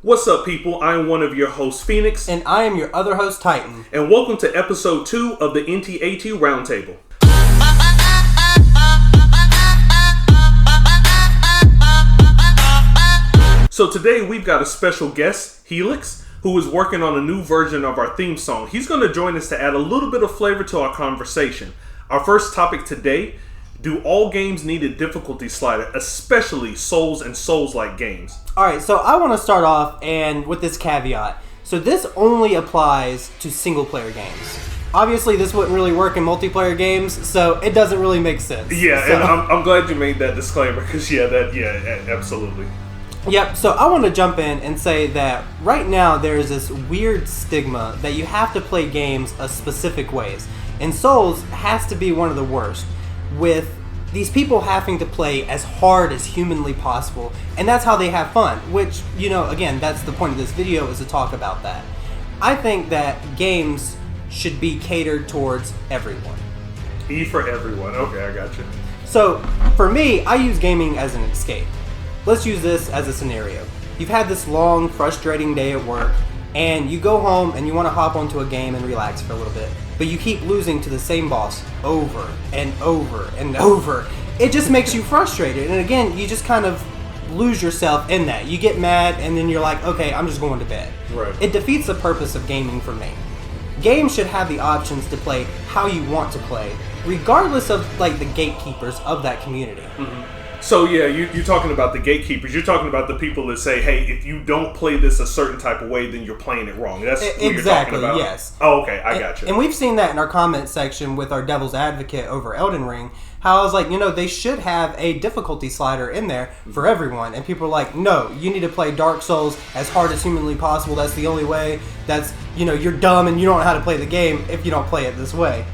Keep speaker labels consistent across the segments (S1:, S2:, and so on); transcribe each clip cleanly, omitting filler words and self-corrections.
S1: What's up, people? I am one of your hosts, Phoenix.
S2: And I am your other host, Titan.
S1: And welcome to episode 2 of the NTAT Round Table. So today we've got a special guest, Helix, who is working on a new version of our theme song. He's going to join us to add a little bit of flavor to our conversation. Our first topic today: do all games need a difficulty slider, especially Souls and Souls-like games?
S2: Alright, so I want to start off and with this caveat. So this only applies to single-player games. Obviously, this wouldn't really work in multiplayer games, so it doesn't really make sense.
S1: Yeah,
S2: so,
S1: and I'm glad you made that disclaimer, because absolutely.
S2: Yep, so I want to jump in and say that right now there is this weird stigma that you have to play games a specific ways. And Souls has to be one of the worst, with these people having to play as hard as humanly possible, and that's how they have fun, which, again, that's the point of this video, is to talk about that. I think that games should be catered towards everyone.
S1: E for everyone. Okay, I got you.
S2: So, for me, I use gaming as an escape. Let's use this as a scenario. You've had this long, frustrating day at work, and you go home and you want to hop onto a game and relax for a little bit, but you keep losing to the same boss over and over and over. It just makes you frustrated, and again, you just kind of lose yourself in that. You get mad, and then you're like, okay, I'm just going to bed.
S1: Right.
S2: It defeats the purpose of gaming for me. Games should have the options to play how you want to play, regardless of the gatekeepers of that community.
S1: Mm-hmm. So yeah, you're talking about the gatekeepers. You're talking about the people that say, hey, if you don't play this a certain type of way, then you're playing it wrong. That's what you're talking about?
S2: Yes.
S1: Oh, okay, I got you.
S2: And we've seen that in our comment section with our Devil's Advocate over Elden Ring, how I was like, they should have a difficulty slider in there for everyone. And people are like, no, you need to play Dark Souls as hard as humanly possible. That's the only way. That's, you're dumb and you don't know how to play the game if you don't play it this way.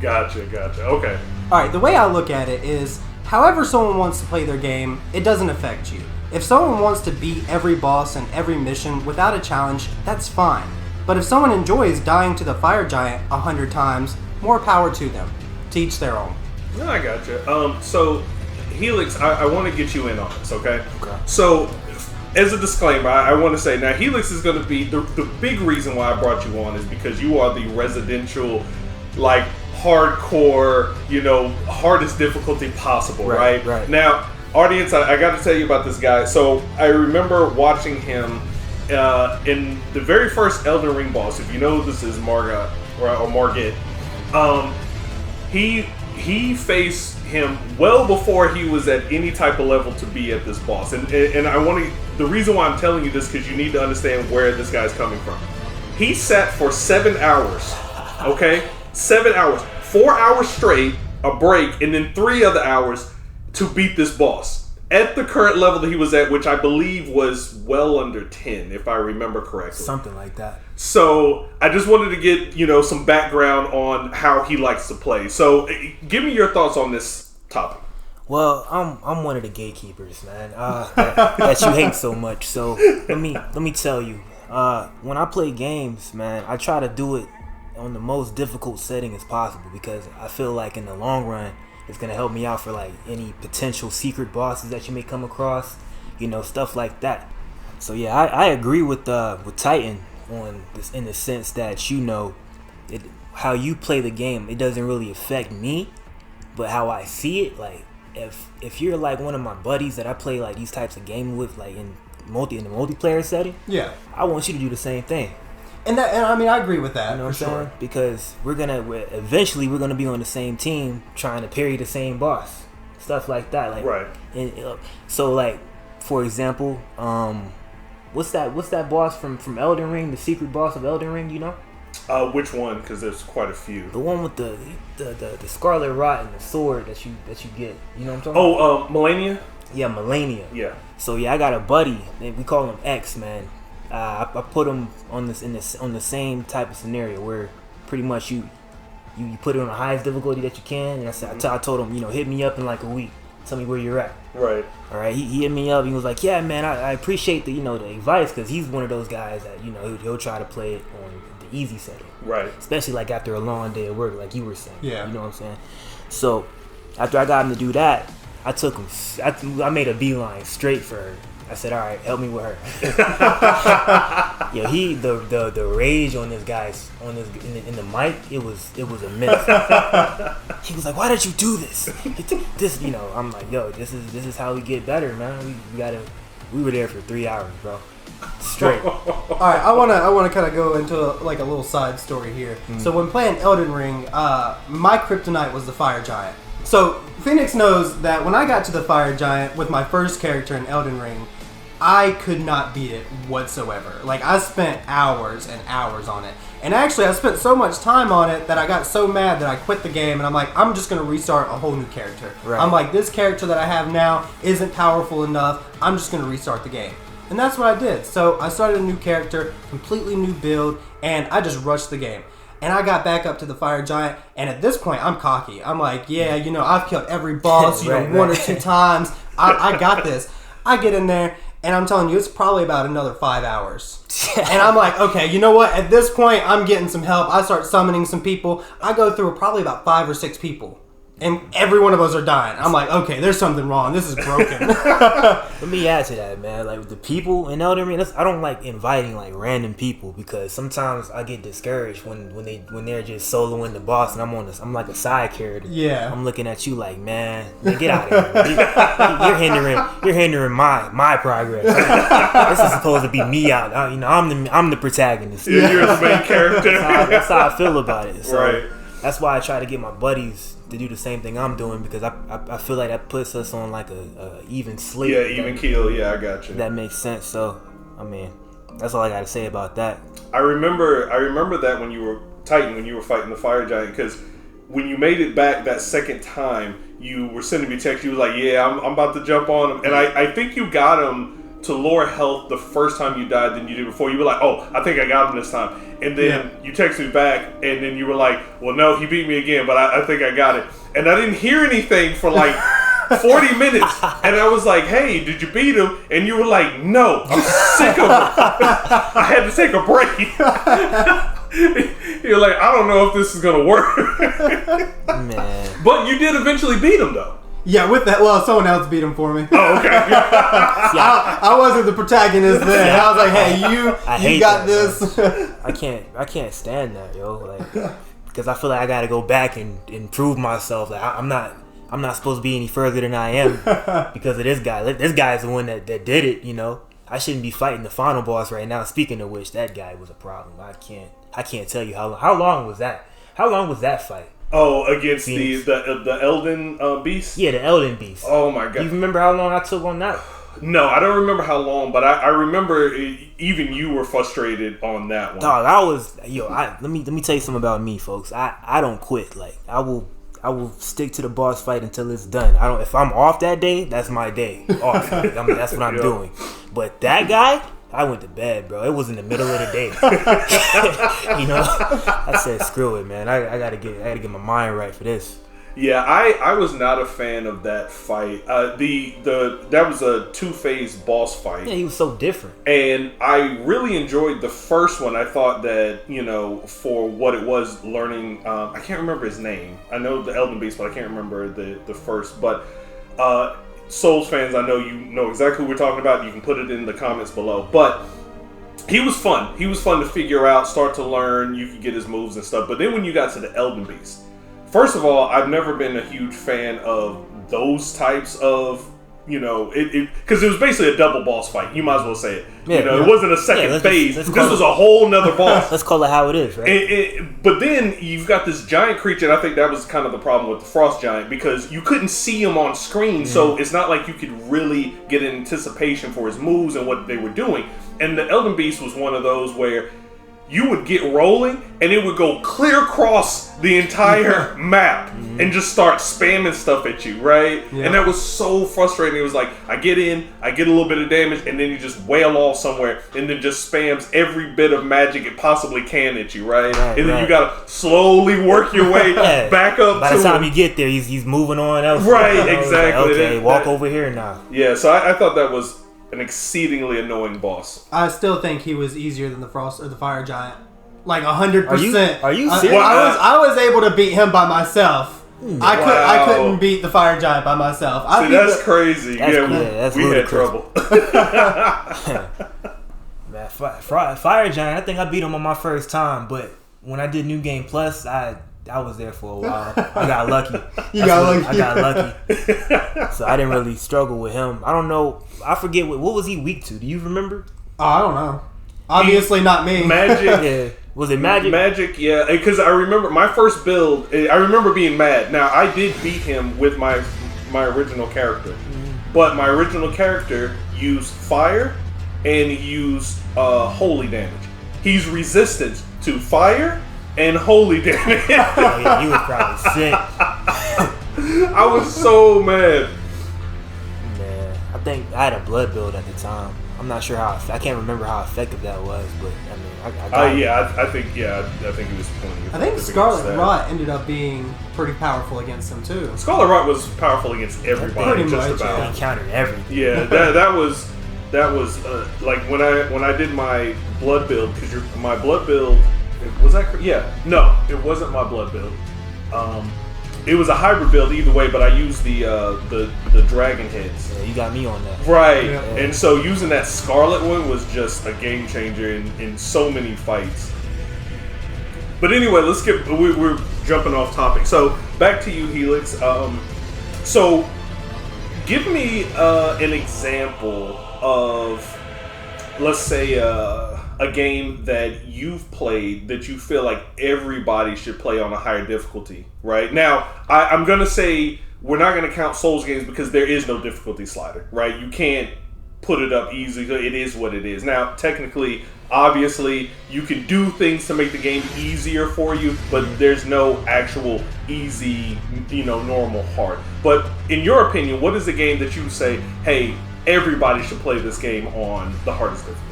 S1: Gotcha. Okay.
S2: All right, the way I look at it is, however someone wants to play their game, it doesn't affect you. If someone wants to beat every boss and every mission without a challenge, that's fine. But if someone enjoys dying to the fire giant 100 times, more power to them. To each their own.
S1: No, I got you. So, Helix, I want to get you in on this, okay?
S2: Okay.
S1: So, as a disclaimer, I want to say, now, Helix is going to be, the big reason why I brought you on is because you are the residential, hardcore, hardest difficulty possible, right?
S2: Right.
S1: Now, audience, I got to tell you about this guy. So I remember watching him in the very first Elden Ring boss. If you know, this is Margit. He faced him well before he was at any type of level to be at this boss. And I want to. The reason why I'm telling you this, because you need to understand where this guy's coming from. He sat for 7 hours. Okay. 7 hours, 4 hours straight, a break, and then 3 other hours to beat this boss at the current level that he was at, which I believe was well under 10, if I remember correctly.
S2: Something like that.
S1: So I just wanted to get some background on how he likes to play. So give me your thoughts on this topic.
S3: Well, I'm one of the gatekeepers, man, that you hate so much. So let me tell you, when I play games, man, I try to do it on the most difficult setting as possible, because I feel like in the long run it's gonna help me out for any potential secret bosses that you may come across, stuff like that. So yeah, I agree with Titan on this, in the sense that how you play the game, it doesn't really affect me, but how I see it, if you're one of my buddies that I play these types of games with, in the multiplayer setting,
S2: yeah,
S3: I want you to do the same thing.
S2: And I agree with that.
S3: You know what I'm saying? Because eventually we're gonna be on the same team trying to parry the same boss, stuff like that.
S1: Right.
S3: And, so for example, what's that boss from Elden Ring? The secret boss of Elden Ring,
S1: Which one? Because there's quite a few.
S3: The one with the scarlet rot and the sword that you get. You know what I'm talking about?
S1: Oh, Melania.
S3: Yeah, Melania.
S1: Yeah.
S3: So yeah, I got a buddy. We call him X, man. I put him on the same type of scenario where pretty much you put it on the highest difficulty that you can, and I told him, hit me up in a week, tell me where you're at.
S1: Right.
S3: All right. He hit me up. He was like, yeah, man, I appreciate the the advice, because he's one of those guys that he'll try to play it on the easy setting.
S1: Right.
S3: Especially after a long day of work, like you were saying.
S2: Yeah.
S3: You know what I'm saying? So after I got him to do that, I took him. I made a beeline straight for I said, all right, help me with her. Yo, the rage on this guy's in the mic, it was a myth. He was like, why did you do this? This, I'm like, yo, this is how we get better, man. We were there for 3 hours, bro. Straight.
S2: All right, I wanna kind of go into a little side story here. So when playing Elden Ring, my kryptonite was the fire giant. So Phoenix knows that when I got to the fire giant with my first character in Elden Ring, I could not beat it whatsoever. Like, I spent hours and hours on it. And actually, I spent so much time on it that I got so mad that I quit the game, and I'm like, I'm just going to restart a whole new character. Right. I'm like, this character that I have now isn't powerful enough. I'm just going to restart the game. And that's what I did. So I started a new character, completely new build, and I just rushed the game. And I got back up to the fire giant, and at this point, I'm cocky. I'm like, yeah, I've killed every boss, one or two times. I got this. I get in there, and I'm telling you, it's probably about another 5 hours. And I'm like, okay, you know what? At this point, I'm getting some help. I start summoning some people. I go through probably about 5 or 6 people. And every one of us are dying. I'm like, okay, there's something wrong. This is broken.
S3: Let me add to that, man. Like, the people in Elden Ring, I don't like inviting like random people because sometimes I get discouraged when they're just soloing the boss and I'm like a side character.
S2: Yeah.
S3: I'm looking at you like, man, get out of here. You're hindering my progress. This is supposed to be me out. I'm the protagonist.
S1: Yeah, you're the main character.
S3: That's how I feel about it. So
S1: right.
S3: That's why I try to get my buddies to do the same thing I'm doing because I feel like that puts us on like a even slate.
S1: Yeah, even keel. Yeah, I got you.
S3: That makes sense. So, I mean, that's all I got to say about that.
S1: I remember that when you were Titan, when you were fighting the fire giant, because when you made it back that second time, you were sending me text. You was like, yeah, I'm about to jump on him. And I think you got him to lower health the first time you died than you did before. You were like, oh, I think I got him this time. And then you texted me back, and then you were like, well, no, he beat me again, but I think I got it. And I didn't hear anything for like 40 minutes. And I was like, hey, did you beat him? And you were like, no, I'm sick of it. I had to take a break. You're like, I don't know if this is going to work.
S3: Man.
S1: But you did eventually beat him, though.
S2: Yeah, with that, well, someone else beat him for me.
S1: Oh, okay.
S2: I wasn't the protagonist then. I was like, hey, you got this.
S3: I can't stand that, yo. Like, because I feel like I got to go back and prove myself. Like, I'm not supposed to be any further than I am because of this guy. This guy's the one that did it. I shouldn't be fighting the final boss right now. Speaking of which, that guy was a problem. I can't tell you how long was that. How long was that fight?
S1: Oh, against the Elden Beast?
S3: Yeah, the Elden Beast.
S1: Oh my god!
S3: You remember how long I took on that?
S1: No, I don't remember how long, but I remember even you were frustrated on that one.
S3: Dog, I was let me tell you something about me, folks. I don't quit. Like I will stick to the boss fight until it's done. If I'm off that day, that's my day off. That's what I'm doing. But that guy, I went to bed, bro. It was in the middle of the day. I said, screw it, man. I gotta get my mind right for this.
S1: Yeah, I was not a fan of that fight. That was a 2-phase boss fight.
S3: Yeah, he was so different.
S1: And I really enjoyed the first one. I thought that, for what it was, learning, I can't remember his name. I know the Elden Beast, but I can't remember the first. But Souls fans, I know you know exactly who we're talking about. You can put it in the comments below. But he was fun. He was fun to figure out, start to learn. You could get his moves and stuff. But then when you got to the Elden Beast, first of all, I've never been a huge fan of those types of, because it was basically a double boss fight. You might as well say it. It wasn't a second phase. This was a whole nother boss.
S3: Let's call it how it is, right?
S1: But then you've got this giant creature, and I think that was kind of the problem with the Frost Giant, because you couldn't see him on screen, so it's not like you could really get an anticipation for his moves and what they were doing. And the Elden Beast was one of those where you would get rolling and it would go clear across the entire map and just start spamming stuff at you, right? Yeah. And that was so frustrating. It was like, I get in, I get a little bit of damage, and then you just wail off somewhere and then just spams every bit of magic it possibly can at you, right? And then you gotta slowly work your way back up.
S3: By the time you get there, he's moving on elsewhere.
S1: Right, exactly.
S3: Like, okay, walk over here now.
S1: Yeah, so I thought that was an exceedingly annoying boss.
S2: I still think he was easier than the Frost or the Fire Giant, like 100%.
S3: Are you serious?
S2: I was able to beat him by myself. I couldn't beat the fire giant by myself.
S1: See, that's crazy.
S3: That's
S1: we had trouble.
S3: Man, Fire Giant, I think I beat him on my first time, but when I did New Game Plus, I was there for a while. I got lucky. I got lucky. So I didn't really struggle with him. I don't know. I forget what was he weak to? Do you remember?
S2: Oh, I don't know. Obviously not me.
S1: Magic.
S3: Yeah. Was it Magic?
S1: Magic, yeah. Because I remember my first build, I remember being mad. Now, I did beat him with my original character. But my original character used fire and he used holy damage. He's resistant to fire and holy damage.
S3: Oh, yeah, you was probably sick.
S1: I was so mad.
S3: Man, I think I had a blood build at the time. I'm not sure I can't remember how effective that was, but I mean, I got it.
S1: I think it was plenty.
S2: I think Scarlet Rot ended up being pretty powerful against him too.
S1: Scarlet Rot was powerful against everybody,
S2: Pretty
S1: just
S2: much,
S1: about.
S3: He countered everything.
S1: Yeah, that was like when I did my blood build, because my blood build was that. Yeah, no, it wasn't my blood build. It was a hybrid build either way, but I used the dragon heads.
S3: Yeah, you got me on that.
S1: Right,
S2: Yeah.
S1: and so using that Scarlet one was just a game changer in so many fights. But anyway, we're jumping off topic. So back to you, Helix. So give me an example of, let's say, a game that you've played that you feel like everybody should play on a higher difficulty. Right now, I'm gonna say we're not gonna count Souls games because there is no difficulty slider. Right, you can't put it up easy. It is what it is. Now, technically, obviously, you can do things to make the game easier for you, but there's no actual easy, normal hard. But in your opinion, what is the game that you say, hey, everybody should play this game on the hardest difficulty?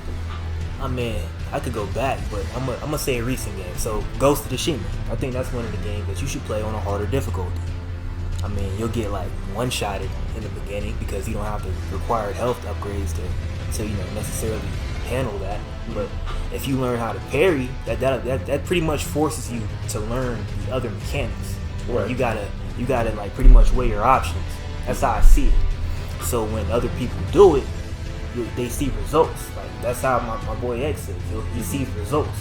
S3: I mean, I could go back, but I'm gonna say a recent game. So, Ghost of Tsushima. I think that's one of the games that you should play on a harder difficulty. I mean, you'll get like one-shotted in the beginning because you don't have the required health upgrades to necessarily handle that. But if you learn how to parry, that pretty much forces you to learn the other mechanics.
S1: Right.
S3: You gotta like pretty much weigh your options. That's how I see it. So when other people do it, they see results. Like that's how my boy X is. He sees results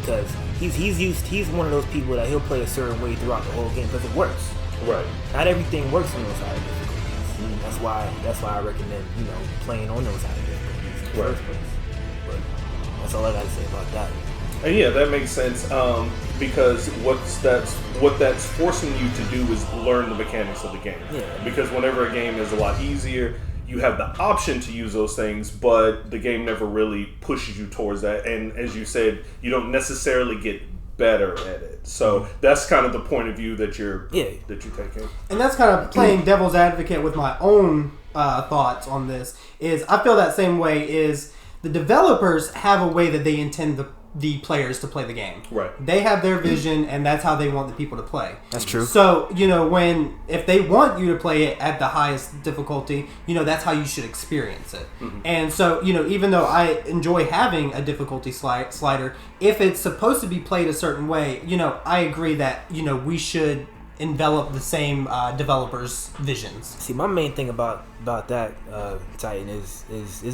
S3: because he's one of those people that he'll play a certain way throughout the whole game because it works.
S1: Right.
S3: Not everything works on those higher difficulties. That's why I recommend playing on those higher difficulties in the first place. But that's all I gotta say about that.
S1: And yeah, that makes sense. Because what that's forcing you to do is learn the mechanics of the game.
S3: Yeah.
S1: Because whenever a game is a lot easier, you have the option to use those things, but the game never really pushes you towards that. And as you said, you don't necessarily get better at it. So that's kind of the point of view that you're taking.
S2: And that's kind of playing devil's advocate with my own thoughts on this. Is I feel that same way. Is the developers have a way that they intend the players to play the game.
S1: Right.
S2: They have their vision, and that's how they want the people to play.
S3: That's true.
S2: So, if they want you to play it at the highest difficulty, that's how you should experience it. Mm-hmm. And so, even though I enjoy having a difficulty slider, if it's supposed to be played a certain way, I agree that, we should envelop the same developers' visions.
S3: See, my main thing about that Titan is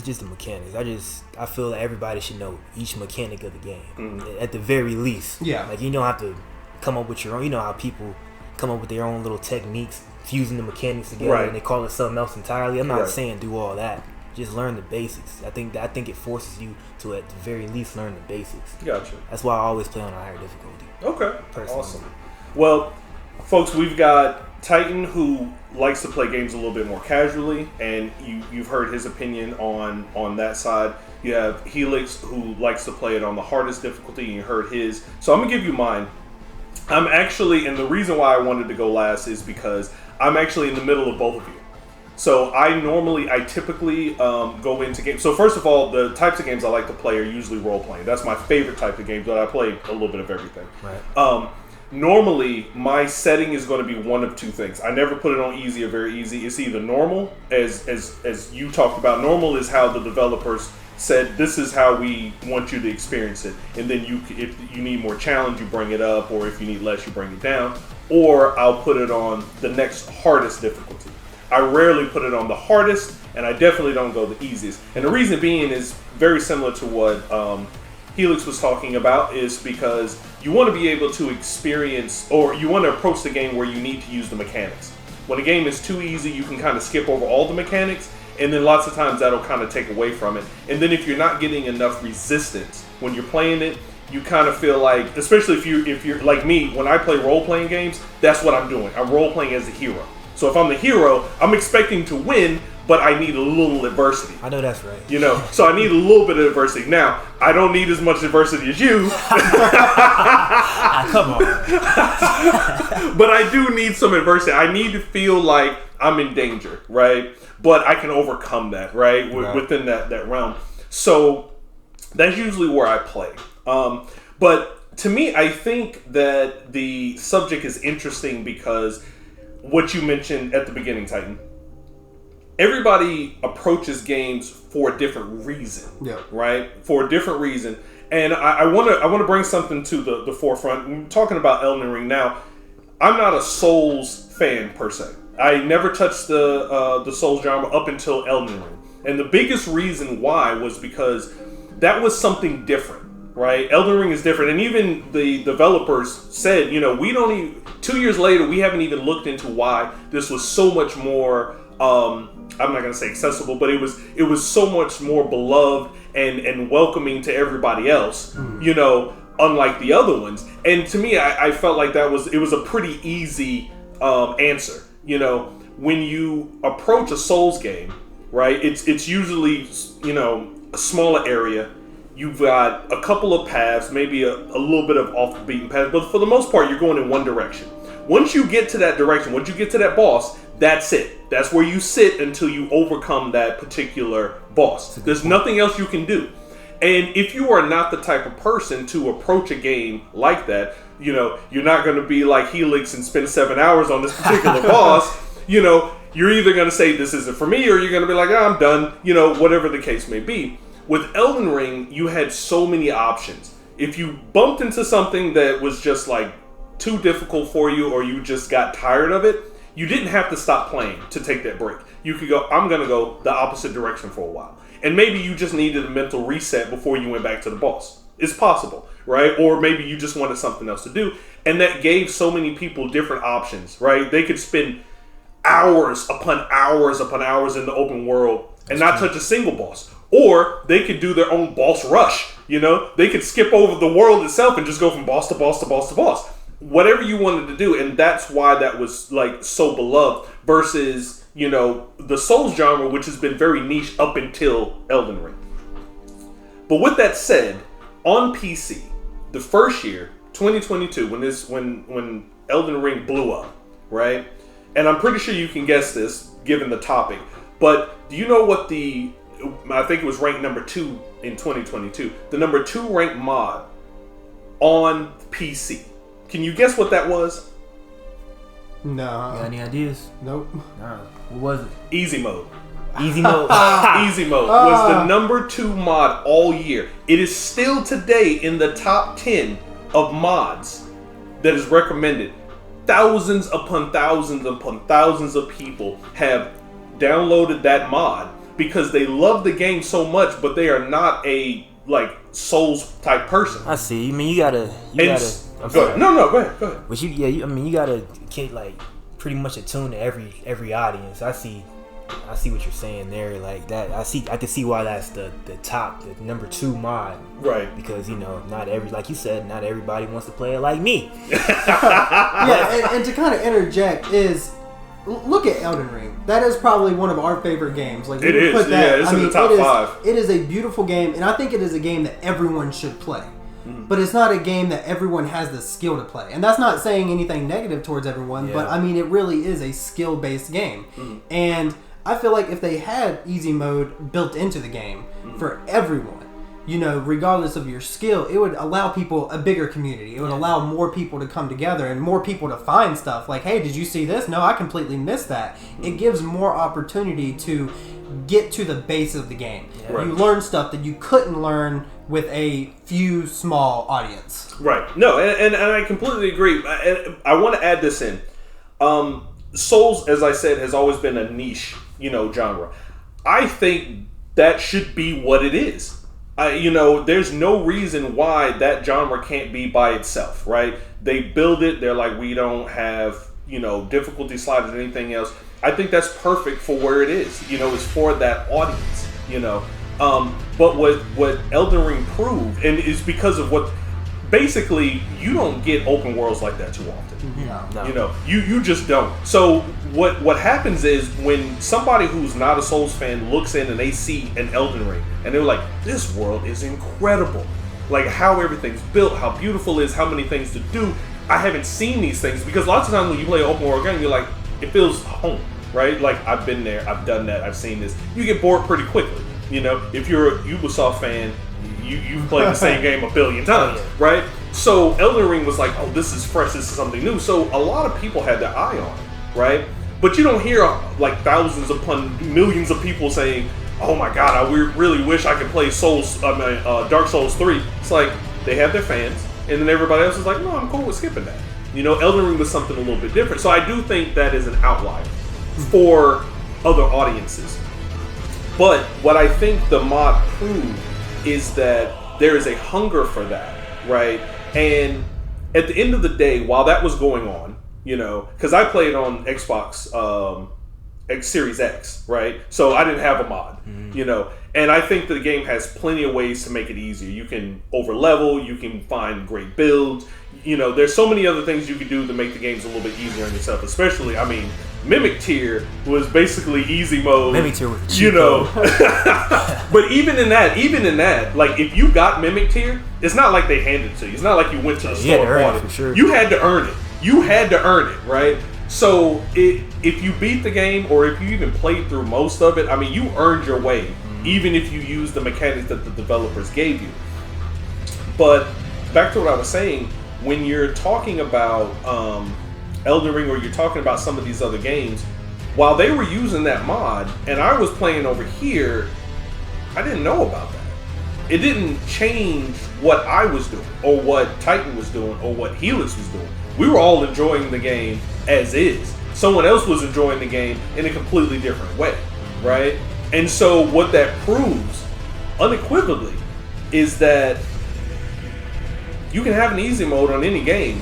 S3: just the mechanics. I feel that everybody should know each mechanic of the game at the very least.
S2: Yeah.
S3: Like you don't have to come up with your own. You know how people come up with their own little techniques, fusing the mechanics together,
S1: right.
S3: and they call it something else entirely. I'm not
S1: right.
S3: saying do all that. Just learn the basics. I think it forces you to at the very least learn the basics.
S1: Gotcha.
S3: That's why I always play on a higher difficulty.
S1: Okay.
S3: Personally.
S1: Awesome. Well, folks, we've got Titan, who likes to play games a little bit more casually, and you've heard his opinion on that side. You have Helix, who likes to play it on the hardest difficulty, and you heard his. So I'm going to give you mine. I'm actually, and the reason why I wanted to go last is because I'm actually in the middle of both of you. So I typically go into games. So first of all, the types of games I like to play are usually role-playing. That's my favorite type of games, but I play a little bit of everything.
S3: Right.
S1: Normally, my setting is going to be one of two things. I never put it on easy or very easy. It's either normal, as you talked about. Normal is how the developers said, this is how we want you to experience it. And then if you need more challenge, you bring it up, or if you need less, you bring it down. or I'll put it on the next hardest difficulty. I rarely put it on the hardest, and I definitely don't go the easiest. And the reason being is very similar to what Helix was talking about, is because you want to be able to experience, or you want to approach the game where you need to use the mechanics. When a game is too easy, you can kind of skip over all the mechanics, and then lots of times that'll kind of take away from it. And then if you're not getting enough resistance when you're playing it, you kind of feel like, especially if you're like me, when I play role-playing games, that's what I'm doing. I'm role-playing as a hero. So if I'm the hero, I'm expecting to win, but I need a little adversity.
S3: I know that's right.
S1: You know, so I need a little bit of adversity. Now, I don't need as much adversity as you.
S3: Come on.
S1: But I do need some adversity. I need to feel like I'm in danger, right? But I can overcome that, right? Within that realm. So that's usually where I play. But to me, I think that the subject is interesting because what you mentioned at the beginning, Titan. Everybody approaches games for a different reason, right? For a different reason. And I want to bring something to the forefront. We're talking about Elden Ring now. I'm not a Souls fan per se. I never touched the Souls genre up until Elden Ring. And the biggest reason why was because that was something different, right? Elden Ring is different. And even the developers said, you know, we don't even, 2 years later, we haven't even looked into why this was so much more, I'm not going to say accessible, but it was so much more beloved and welcoming to everybody else, you know, unlike the other ones. And to me, I felt like it was a pretty easy answer. You know, when you approach a Souls game, right, it's usually, you know, a smaller area. You've got a couple of paths, maybe a little bit of off the beaten path, but for the most part, you're going in one direction. Once you get to that direction, once you get to that boss, that's it. That's where you sit until you overcome that particular boss. There's nothing else you can do. And if you are not the type of person to approach a game like that, you know, you're not going to be like Helix and spend 7 hours on this particular boss. You know, you're either going to say this isn't for me, or you're going to be like, I'm done, you know, whatever the case may be. With Elden Ring, you had so many options. If you bumped into something that was just like too difficult for you, or you just got tired of it, you didn't have to stop playing to take that break. You could go, I'm going to go the opposite direction for a while. And maybe you just needed a mental reset before you went back to the boss. It's possible, right? Or maybe you just wanted something else to do. And that gave so many people different options, right? They could spend hours upon hours upon hours in the open world and not touch a single boss. Or they could do their own boss rush, you know? They could skip over the world itself and just go from boss to boss to boss to boss. Whatever you wanted to do. And that's why that was like so beloved versus, you know, the Souls genre, which has been very niche up until Elden Ring. But with that said, on PC, the first year, 2022, when Elden Ring blew up, right? And I'm pretty sure you can guess this, given the topic. But do you know what I think it was ranked number 2 in 2022. The number 2 ranked mod on PC. Can you guess what that was?
S2: No.
S3: Got any ideas?
S2: Nope.
S3: Nah. What was it?
S1: Easy mode.
S3: Easy mode.
S1: Easy mode was the number 2 mod all year. It is still today in the top 10 of mods that is recommended. Thousands upon thousands upon thousands of people have downloaded that mod because they love the game so much, but they are not a like Souls type person.
S3: I see. You mean you gotta.
S1: Go ahead. No, go ahead.
S3: But you gotta like pretty much attune to every audience. I see what you're saying there. Like that, I can see why that's the top, the number 2 mod.
S1: Right.
S3: Because like you said, not everybody wants to play it like me.
S2: Yeah, and to kind of interject is, look at Elden Ring. That is probably one of our favorite games. Like
S1: it is. It's in the top 5.
S2: It is a beautiful game, and I think it is a game that everyone should play. But it's not a game that everyone has the skill to play. And that's not saying anything negative towards everyone, but I mean, it really is a skill-based game. And I feel like if they had easy mode built into the game for everyone, you know, regardless of your skill, it would allow people a bigger community. It would allow more people to come together and more people to find stuff. Like, hey, did you see this? No, I completely missed that. It gives more opportunity to get to the base of the game.
S3: Yeah.
S1: Right.
S2: You learn stuff that you couldn't learn with a few small audience.
S1: Right. No, and I completely agree. I want to add this in. Souls, as I said, has always been a niche, genre. I think that should be what it is. There's no reason why that genre can't be by itself, right? They build it. They're like, we don't have, difficulty sliders or anything else. I think that's perfect for where it is. It's for that audience, But what Elden Ring proved, and it's because of what, basically, you don't get open worlds like that too often.
S3: No.
S1: You just don't. So what happens is when somebody who's not a Souls fan looks in and they see an Elden Ring and they're like, this world is incredible. Like how everything's built, how beautiful it is, how many things to do. I haven't seen these things because lots of times when you play an open world game, you're like, it feels home, right? Like I've been there, I've done that, I've seen this. You get bored pretty quickly. If you're a Ubisoft fan, you've played the same game a billion times, right? So Elden Ring was like, oh, this is fresh, this is something new. So a lot of people had their eye on it, right? But you don't hear like thousands upon millions of people saying, oh my God, I really wish I could play Dark Souls 3. It's like, they have their fans, and then everybody else is like, no, I'm cool with skipping that. Elden Ring was something a little bit different. So I do think that is an outlier for other audiences. But what I think the mod proved is that there is a hunger for that, right? And at the end of the day, while that was going on, because I played on Xbox Series X, right? So I didn't have a mod, and I think the game has plenty of ways to make it easier. You can over level, you can find great builds. There's so many other things you can do to make the games a little bit easier on yourself, especially, Mimic Tier was basically easy mode.
S3: Mimic Tier was cheap,
S1: But even in that, like if you got Mimic Tier, it's not like they handed it to you. It's not like you went to the store and bought it.
S3: Sure.
S1: You had to earn it. You had to earn it, right? So if you beat the game, or if you even played through most of it, you earned your way, even if you used the mechanics that the developers gave you. But back to what I was saying, when you're talking about Elden Ring, or you're talking about some of these other games, while they were using that mod and I was playing over here, I didn't know about that. It didn't change what I was doing, or what Titan was doing, or what Helix was doing. We were all enjoying the game as is. Someone else was enjoying the game in a completely different way, right? And so what that proves, unequivocally, is that you can have an easy mode on any game.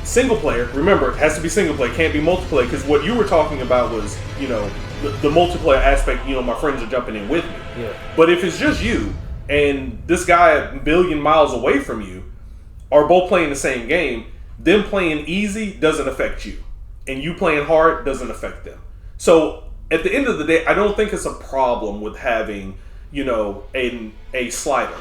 S1: Single player, remember, it has to be single player, can't be multiplayer, because what you were talking about was, the multiplayer aspect, my friends are jumping in with me.
S3: Yeah.
S1: But if it's just you, and this guy a billion miles away from you are both playing the same game, them playing easy doesn't affect you, and you playing hard doesn't affect them. So at the end of the day, I don't think it's a problem with having, a slider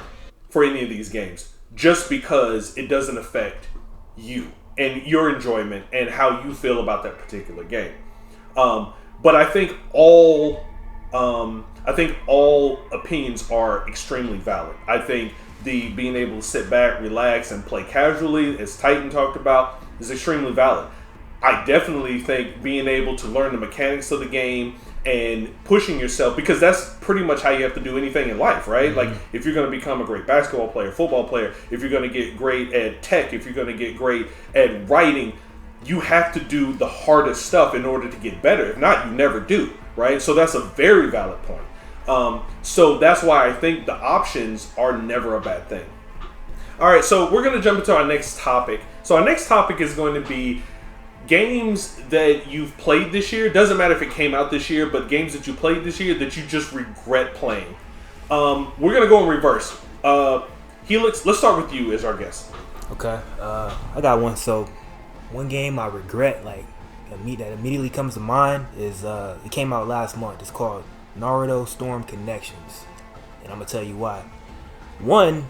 S1: for any of these games, just because it doesn't affect you and your enjoyment and how you feel about that particular game. But I think all opinions are extremely valid. I think the being able to sit back, relax, and play casually, as Titan talked about, is extremely valid. I definitely think being able to learn the mechanics of the game and pushing yourself, because that's pretty much how you have to do anything in life, right? Like, if you're going to become a great basketball player, football player, if you're going to get great at tech, if you're going to get great at writing, you have to do the hardest stuff in order to get better. If not, you never do, right? So that's a very valid point. So that's why I think the options are never a bad thing. All right, so we're going to jump into our next topic. So our next topic is going to be games that you've played this year. Doesn't matter if it came out this year, but games that you played this year that you just regret playing. We're going to go in reverse. Helix, let's start with you as our guest.
S3: Okay. I got one. So one game I regret, that immediately comes to mind is it came out last month. It's called Naruto Storm Connections, and I'm gonna tell you why. One,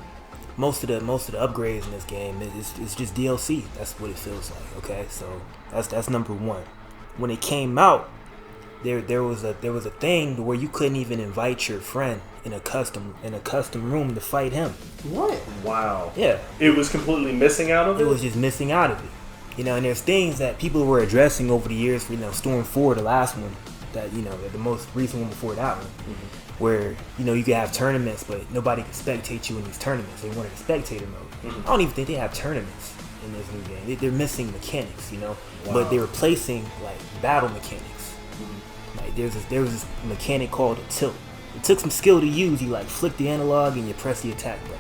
S3: most of the upgrades in this game is just DLC. That's what it feels like. Okay, so that's number one. When it came out, there was a thing where you couldn't even invite your friend in a custom room to fight him.
S2: What?
S1: Wow.
S3: Yeah.
S1: It was completely missing out of it?
S3: It was just missing out of it. And there's things that people were addressing over the years for, Storm 4, the last one, that the most recent one before that one, where you could have tournaments, but nobody can spectate you in these tournaments. They wanted a spectator mode. I don't even think they have tournaments in this new game. They're missing mechanics, but they're replacing like battle mechanics. Like there was this mechanic called a tilt. It took some skill to use. You like flick the analog and you press the attack button.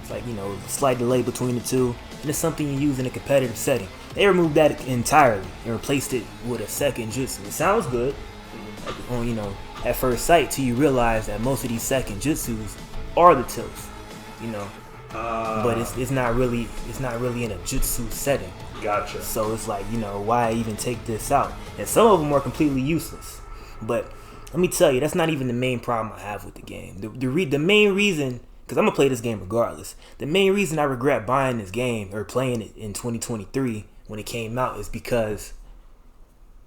S3: It's like slight delay between the two, and it's something you use in a competitive setting. They removed that entirely and replaced it with a second jutsu. It sounds good, at first sight, till you realize that most of these second jutsus are the tilts, but it's not really in a jutsu setting.
S1: Gotcha.
S3: So it's like, why even take this out? And some of them are completely useless. But let me tell you, that's not even the main problem I have with the game. The main reason, because I'm gonna play this game regardless, the main reason I regret buying this game or playing it in 2023 when it came out is because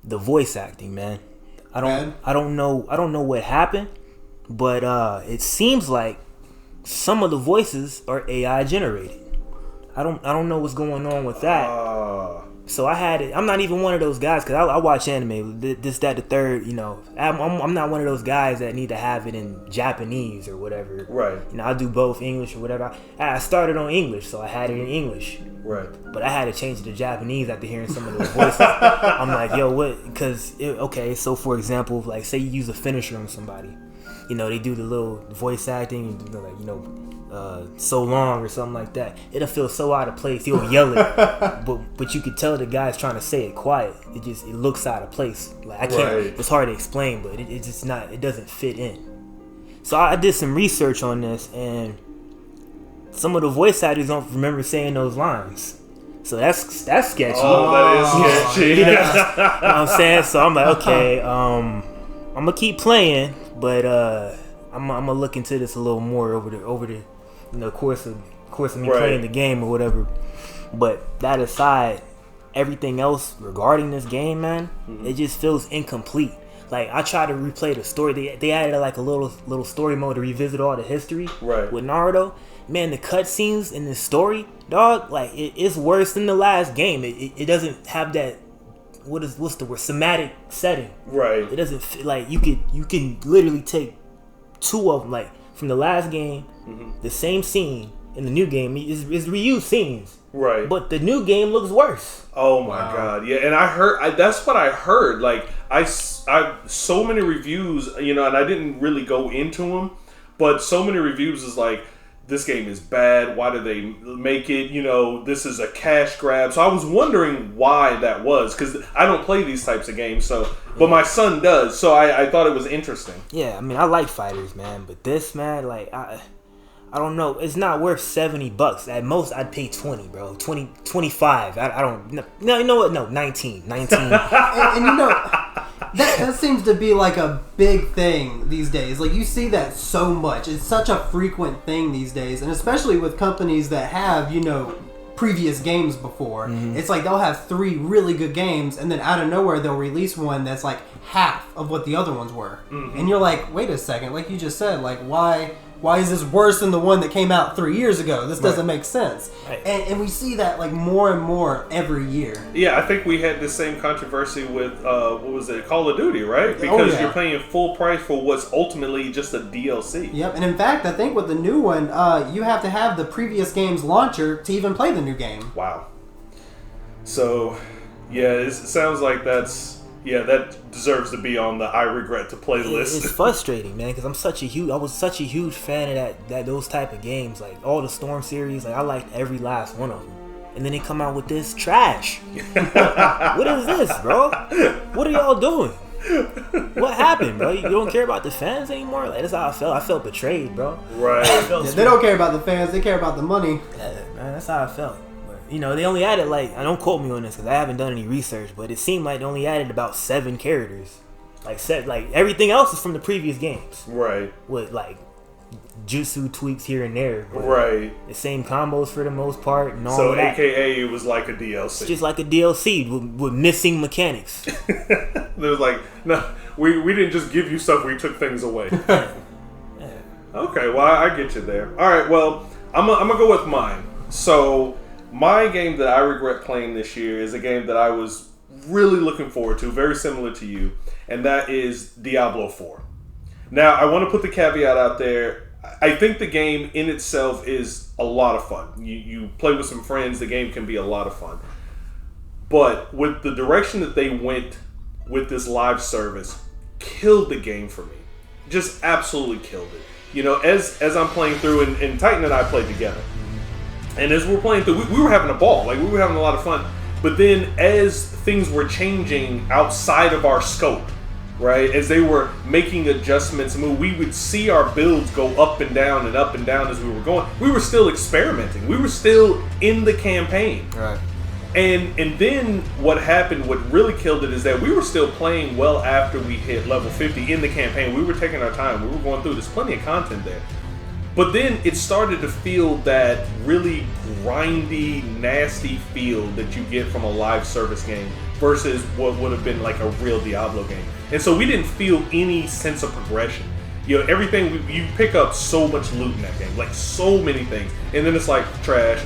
S3: the voice acting, man. I don't know what happened, but it seems like some of the voices are AI generated. I don't know what's going on with that. So I had it. I'm not even one of those guys, because I watch anime, this, that, the third. I'm not one of those guys that need to have it in Japanese or whatever.
S1: Right.
S3: I do both English or whatever. I started on English, so I had it in English.
S1: Right.
S3: But I had to change it to Japanese after hearing some of those voices. I'm like, yo, what? Because okay, so for example, like say you use a finisher on somebody, they do the little voice acting, so long or something like that. It'll feel so out of place. He'll yell it, but you could tell the guy's trying to say it quiet. It looks out of place. Like I can't.
S1: Right.
S3: It's hard to explain, but it's just not. It doesn't fit in. So I did some research on this, and some of the voice actors don't remember saying those lines. So that's sketchy.
S1: Oh, that is sketchy.
S3: You know what I'm saying? So I'm like, okay, I'm gonna keep playing, but I'm gonna look into this a little more over the course of me playing the game or whatever. But that aside, everything else regarding this game, man, it just feels incomplete. Like I try to replay the story. They added like a little story mode to revisit all the history with Naruto. Man, the cutscenes in this story, dog, like it's worse than the last game. It doesn't have that what's the word, somatic setting. Right. It doesn't fit, like you can literally take two of them, like from the last game, the same scene in the new game is reused scenes. Right. But the new game looks worse.
S1: Oh my god. Yeah, and I heard that's what I heard. Like I so many reviews, and I didn't really go into them, but so many reviews is like, this game is bad. Why did they make it? This is a cash grab. So I was wondering why that was, because I don't play these types of games. So, but my son does. So I thought it was interesting.
S3: Yeah, I mean, I like fighters, man. But this, man, like I don't know. It's not worth $70. At most, I'd pay 20, bro. 20, 25. I don't. No, you know what? No, 19. and
S2: that seems to be like a big thing these days. Like you see that so much. It's such a frequent thing these days, and especially with companies that have previous games before. It's like they'll have 3 really good games, and then out of nowhere they'll release one that's like half of what the other ones were. And you're like, wait a second, like you just said, like why is this worse than the one that came out 3 years ago? This doesn't make sense. Right. And we see that like more and more every year.
S1: Yeah, I think we had the same controversy with Call of Duty, right? Because you're paying full price for what's ultimately just a DLC.
S2: Yep, and in fact, I think with the new one, you have to have the previous game's launcher to even play the new game. Wow.
S1: So, yeah, it sounds like that deserves to be on the I regret to play list.
S3: It's frustrating, man, because I was such a huge fan of those type of games, like all the Storm series. Like I liked every last one of them, and then they come out with this trash. What is this, bro? What are y'all doing? What happened, bro? You don't care about the fans anymore? Like that's how I felt. I felt betrayed, bro.
S1: Right.
S2: They don't care about the fans. They care about the money.
S3: Yeah, man, that's how I felt. They only added I don't quote me on this because I haven't done any research, but it seemed like they only added about 7 characters. Like everything else is from the previous games. Right. With like jutsu tweaks here and there. Right. The same combos for the most part and all of that.
S1: So AKA it was like a DLC.
S3: It's just like a DLC with missing mechanics.
S1: There was like, no, we didn't just give you stuff, we took things away. Yeah. Okay, well I get you there. Alright, well, I'm gonna go with mine. So my game that I regret playing this year is a game that I was really looking forward to, very similar to you, and that is Diablo 4. Now, I want to put the caveat out there. I think the game in itself is a lot of fun. You play with some friends, the game can be a lot of fun. But with the direction that they went with this live service, killed the game for me. Just absolutely killed it. You know, as I'm playing through, and Titan and I played together. And as we're playing through, we were having a ball. Like, we were having a lot of fun. But then as things were changing outside of our scope, right? As they were making adjustments, we would see our builds go up and down as we were going. We were still experimenting. We were still in the campaign.
S3: Right.
S1: And then what happened, what really killed it, is that we were still playing well after we hit level 50 in the campaign. We were taking our time. We were going through. There's plenty of content there. But then it started to feel that really grindy, nasty feel that you get from a live service game versus what would have been like a real Diablo game. And so we didn't feel any sense of progression. You know, everything, you pick up so much loot in that game, like so many things. And then it's like trash.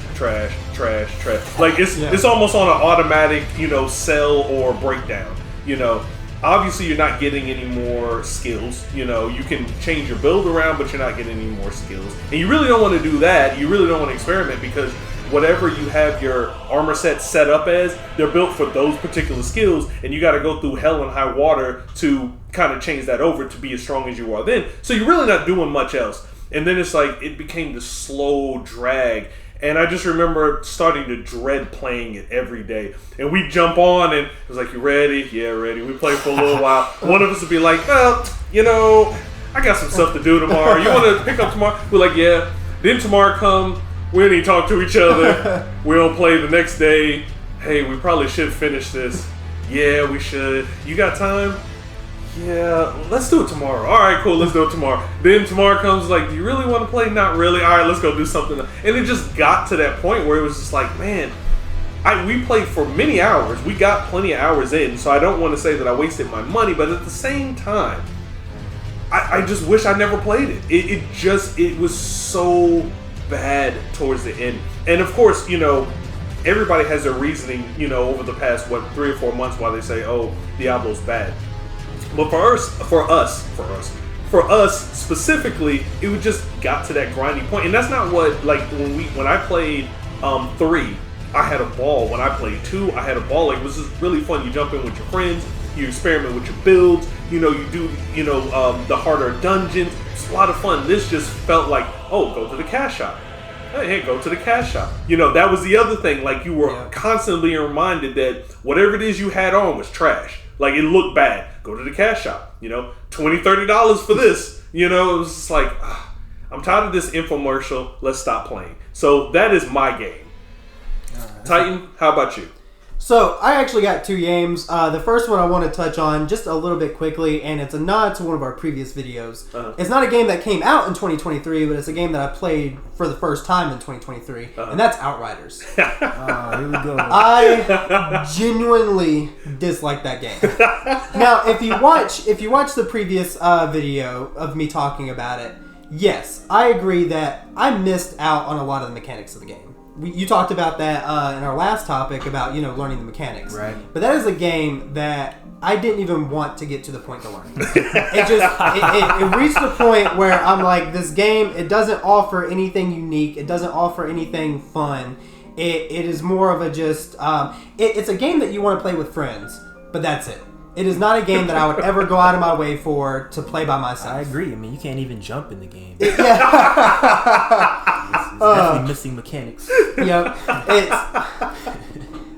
S1: Like it's almost on an automatic, you know, sell or breakdown, you know. Obviously, you're not getting any more skills. You know, you can change your build around, but you're not getting any more skills. And you really don't want to do that. You really don't want to experiment, because whatever you have your armor set up as, they're built for those particular skills, and you got to go through hell and high water to kind of change that over to be as strong as you are then. So you're really not doing much else. And then it's like, it became this slow drag. And I just remember starting to dread playing it every day. And we'd jump on, and it was like, you ready? Yeah, ready. We play for a little while. One of us would be like, well, you know, I got some stuff to do tomorrow. You want to pick up tomorrow? We're like, yeah. Then tomorrow comes, we don't even talk to each other. We don't play the next day. Hey, we probably should finish this. Yeah, we should. You got time? Yeah, let's do it tomorrow. All right, cool, let's do it tomorrow. Then tomorrow comes, like, do you really want to play? Not really. All right, let's go do something. And it just got to that point where it was just like, man, we played for many hours. We got plenty of hours in, so I don't want to say that I wasted my money, but at the same time, I just wish I never played it. It was so bad towards the end. And of course, you know, everybody has their reasoning, you know, over the past, 3 or 4 months why they say, oh, Diablo's bad. But for us specifically, it would just got to that grinding point. And that's not what, like, when I played 3, I had a ball. When I played 2, I had a ball. Like, it was just really fun. You jump in with your friends, you experiment with your builds, you know, you do, you know, the harder dungeons. It's a lot of fun. This just felt like, oh, go to the cash shop. Hey, go to the cash shop. You know, that was the other thing. Like, you were constantly reminded that whatever it is you had on was trash. Like, it looked bad. Go to the cash shop. You know, $20, $30 for this. You know, it was just like, I'm tired of this infomercial. Let's stop playing. So that is my game. Titan, how about you?
S2: So, I actually got 2 games. The first one I want to touch on just a little bit quickly, and it's a nod to one of our previous videos. It's not a game that came out in 2023, but it's a game that I played for the first time in 2023, and that's Outriders.
S3: Here we go.
S2: I genuinely dislike that game. Now, if you watch the previous video of me talking about it, yes, I agree that I missed out on a lot of the mechanics of the game. You talked about that in our last topic about, you know, learning the mechanics.
S3: Right.
S2: But that is a game that I didn't even want to get to the point to learn. It reached a point where I'm like, this game, it doesn't offer anything unique. It doesn't offer anything fun. It is more of a just, it's a game that you want to play with friends, but that's it. It is not a game that I would ever go out of my way to play by myself.
S3: I agree. I mean, you can't even jump in the game.
S2: Yeah.
S3: It's definitely missing mechanics.
S2: Yep.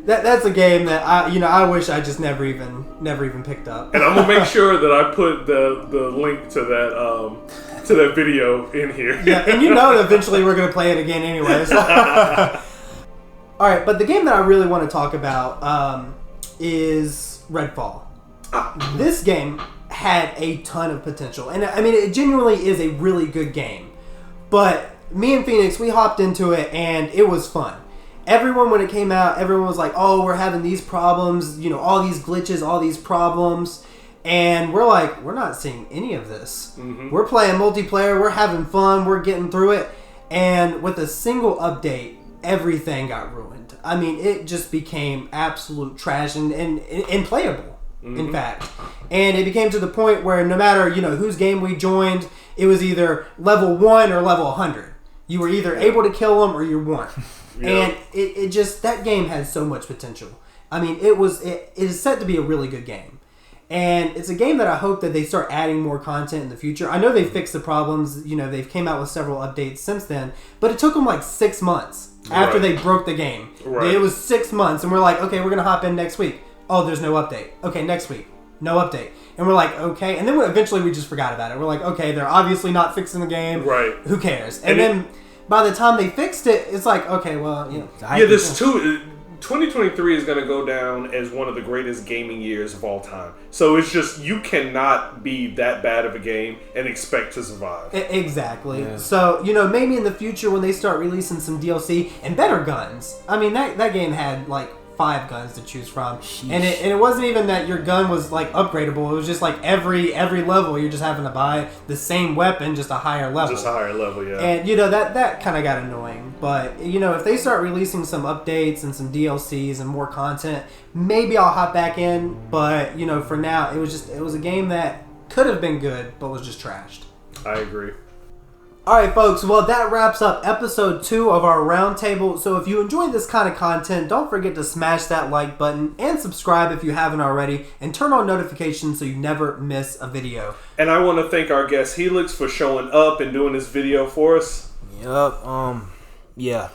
S2: That's a game that I wish I just never even picked up.
S1: And I'm gonna make sure that I put the link to that video in here.
S2: Yeah, and you know that eventually we're gonna play it again anyway. So. All right, but the game that I really want to talk about is Redfall. This game had a ton of potential, and I mean, it genuinely is a really good game. But me and Phoenix, we hopped into it, and it was fun. Everyone, when it came out, everyone was like, oh, we're having these problems, you know, all these glitches, all these problems. And we're like, we're not seeing any of this. Mm-hmm. We're playing multiplayer, we're having fun, we're getting through it. And with a single update, everything got ruined. I mean, it just became absolute trash and playable. in fact. And it became to the point where no matter, whose game we joined, it was either level 1 or level 100. You were either able to kill them or you weren't. And it just, that game has so much potential. I mean, it is set to be a really good game. And it's a game that I hope that they start adding more content in the future. I know they fixed the problems. They've came out with several updates since then. But it took them like 6 months after they broke the game. Right. It was 6 months. And we're like, okay, we're going to hop in next week. Oh, there's no update. Okay, next week. No update. And we're like, okay. And then eventually we just forgot about it. We're like, okay, they're obviously not fixing the game.
S1: Right.
S2: Who cares? And then by the time they fixed it, it's like, okay, well,
S1: Yeah, there's two... 2023 is going to go down as one of the greatest gaming years of all time. So it's just, you cannot be that bad of a game and expect to survive.
S2: Exactly. Yeah. So, maybe in the future when they start releasing some DLC and better guns. I mean, that game had like 5 guns to choose from. And it wasn't even that your gun was like upgradable. It was just like every level you're just having to buy the same weapon, just a higher level.
S1: Just a higher level, yeah.
S2: And that kind of got annoying. But if they start releasing some updates and some DLCs and more content, maybe I'll hop back in. But for now, it was a game that could have been good, but was just trashed.
S1: I agree.
S2: Alright folks, well that wraps up episode 2 of our roundtable. So if you enjoyed this kind of content, don't forget to smash that like button and subscribe if you haven't already, and turn on notifications so you never miss a video.
S1: And I want to thank our guest Helix for showing up and doing this video for us.
S3: Yup, yeah.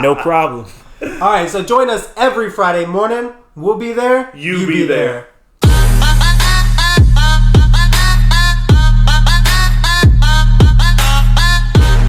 S3: No problem.
S2: Alright, so join us every Friday morning. We'll be there.
S1: You be there.